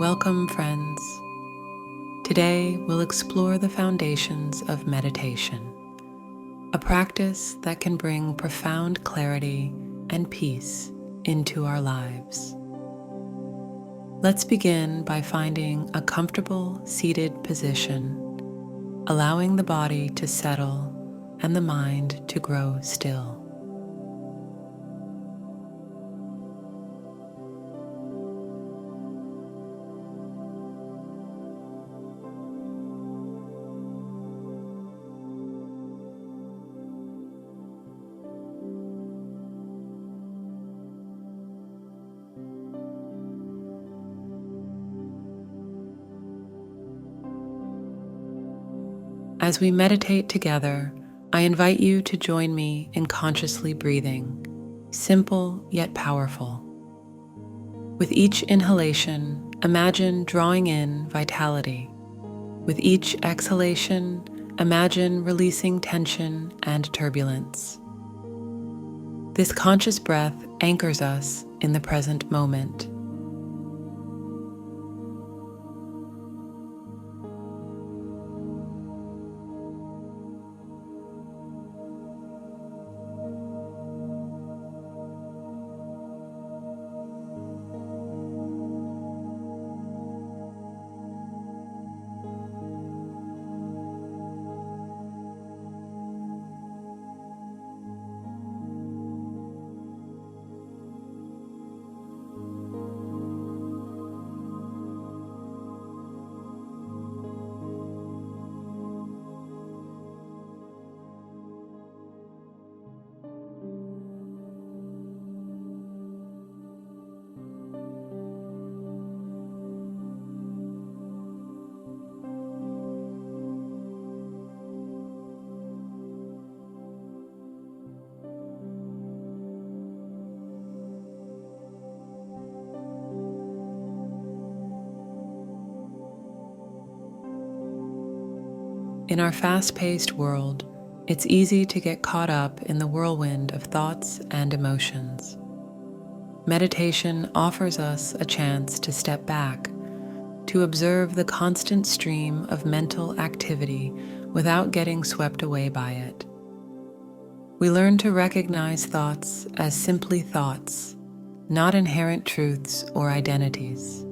Welcome, friends. Today we'll explore the foundations of meditation, a practice that can bring profound clarity and peace into our lives. Let's begin by finding a comfortable seated position, allowing the body to settle and the mind to grow still. As we meditate together, I invite you to join me in consciously breathing, simple yet powerful. With each inhalation, imagine drawing in vitality. With each exhalation, imagine releasing tension and turbulence. This conscious breath anchors us in the present moment. In our fast-paced world, it's easy to get caught up in the whirlwind of thoughts and emotions. Meditation offers us a chance to step back, to observe the constant stream of mental activity without getting swept away by it. We learn to recognize thoughts as simply thoughts, not inherent truths or identities.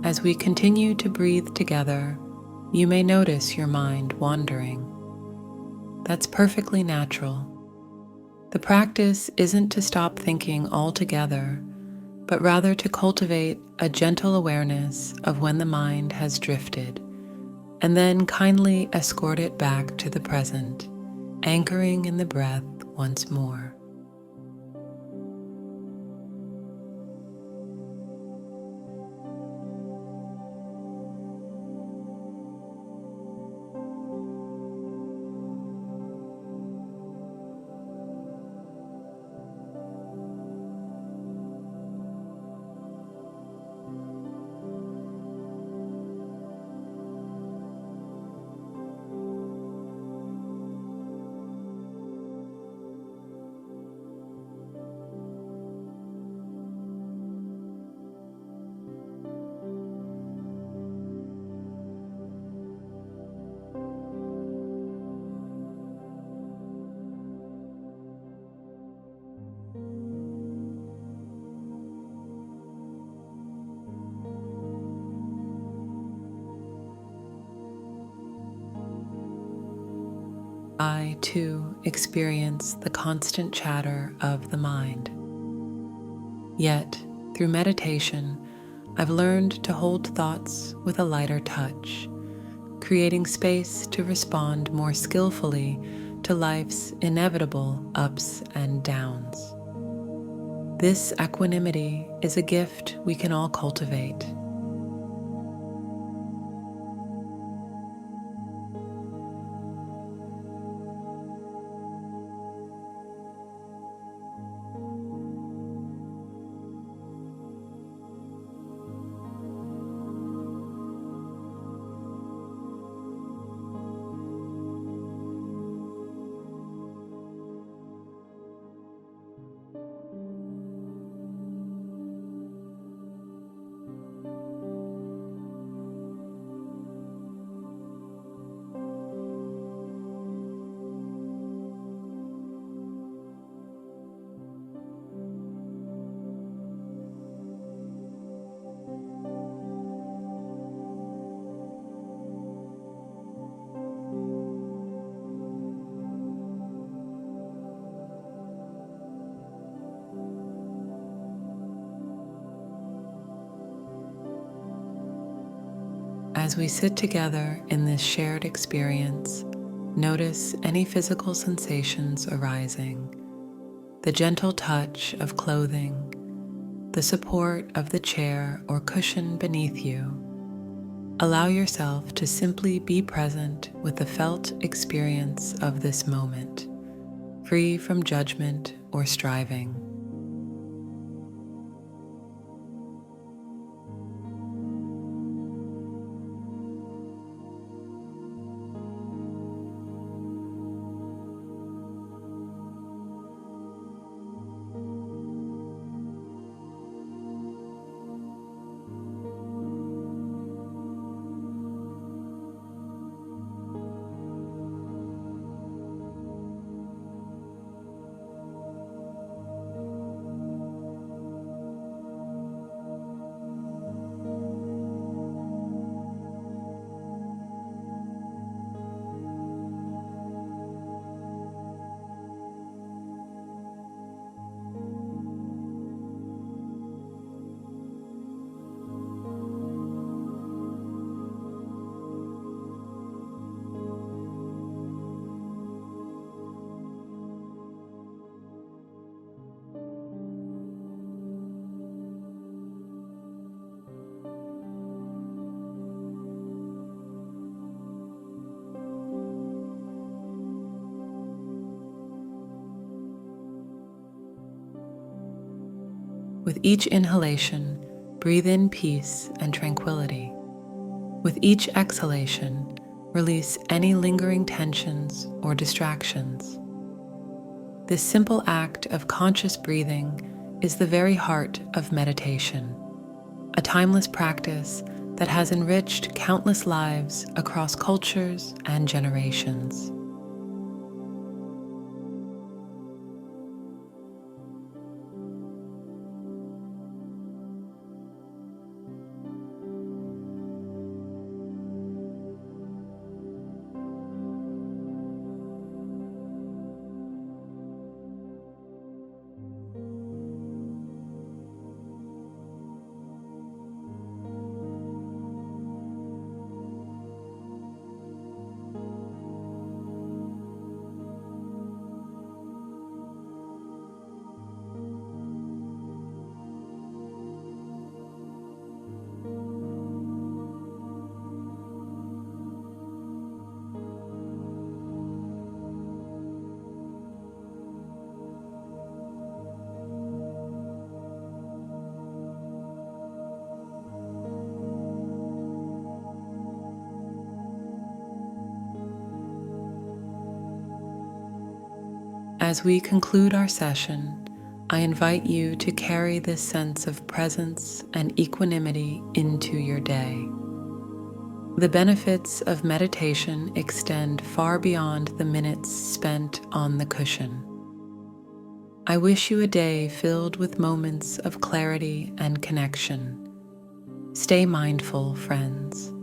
As we continue to breathe together, you may notice your mind wandering. That's perfectly natural. The practice isn't to stop thinking altogether, but rather to cultivate a gentle awareness of when the mind has drifted, and then kindly escort it back to the present, anchoring in the breath once more. I, too, experience the constant chatter of the mind. Yet, through meditation, I've learned to hold thoughts with a lighter touch, creating space to respond more skillfully to life's inevitable ups and downs. This equanimity is a gift we can all cultivate. As we sit together in this shared experience, notice any physical sensations arising, the gentle touch of clothing, the support of the chair or cushion beneath you. Allow yourself to simply be present with the felt experience of this moment, free from judgment or striving. With each inhalation, breathe in peace and tranquility. With each exhalation, release any lingering tensions or distractions. This simple act of conscious breathing is the very heart of meditation, a timeless practice that has enriched countless lives across cultures and generations. As we conclude our session, I invite you to carry this sense of presence and equanimity into your day. The benefits of meditation extend far beyond the minutes spent on the cushion. I wish you a day filled with moments of clarity and connection. Stay mindful, friends.